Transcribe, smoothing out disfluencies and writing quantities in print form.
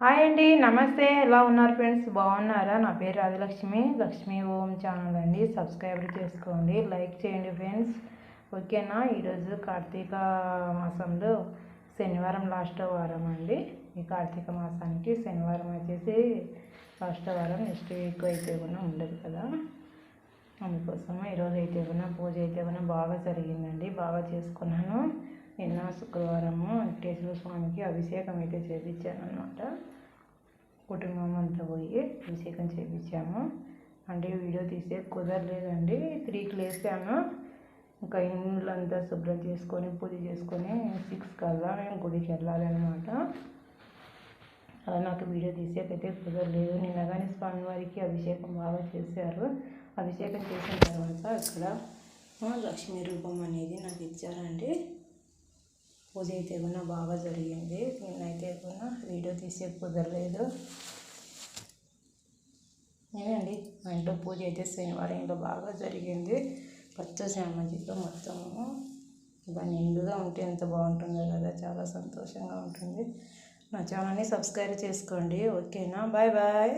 Hi అండి, నమస్తే. ఎలా ఉన్నారు ఫ్రెండ్స్? బాగున్నారా? నా పేరు రాజలక్ష్మి, లక్ష్మీ ఓం ఛానల్ అండి. సబ్స్క్రైబ్ చేసుకోండి, లైక్ చేయండి ఫ్రెండ్స్. ఓకేనా? ఈరోజు కార్తీక మాసంలో శనివారం లాస్ట్ వారం అండి. ఈ కార్తీక మాసానికి శనివారం వచ్చేసి లాస్ట్ వారం. నెక్స్ట్ వీక్ అయితే కూడా ఉండదు కదా, అందుకోసము ఈరోజు అయితే కూడా పూజ అయితే కూడా బాగా జరిగిందండి, బాగా చేసుకున్నాను. నిన్న శుక్రవారము వెంకటేశ్వర స్వామికి అభిషేకం అయితే చేయించాను అనమాట. కుటుంబం అంతా పోయి అభిషేకం చేయించాము. అంటే వీడియో తీసే కుదరలేదండి. 3కి లేసాను, ఇంకా ఇండ్లంతా శుభ్రం చేసుకొని పూజ చేసుకొని 6 కల్లా మేము గుడికి వెళ్ళాలి అనమాట. అలా నాకు వీడియో తీసేకైతే కుదరలేదు. నిన్న కానీ స్వామివారికి అభిషేకం బాగా చేశారు. అభిషేకం చేసిన తర్వాత ఇక్కడ లక్ష్మీ రూపం అనేది నాకు ఇచ్చారండి. పూజ అయితే కూడా బాగా జరిగింది. నేనైతే కూడా వీడియో తీసే కుదరలేదు. నేనండి మా ఇంట్లో పూజ అయితే శనివారం ఇంట్లో బాగా జరిగింది. పచ్చ శామంతితో మొత్తము ఇలా నిండుగా ఉంటే ఎంత బాగుంటుందో కదా, చాలా సంతోషంగా ఉంటుంది. నా ఛానల్ని సబ్స్క్రైబ్ చేసుకోండి. ఓకేనా? Bye bye.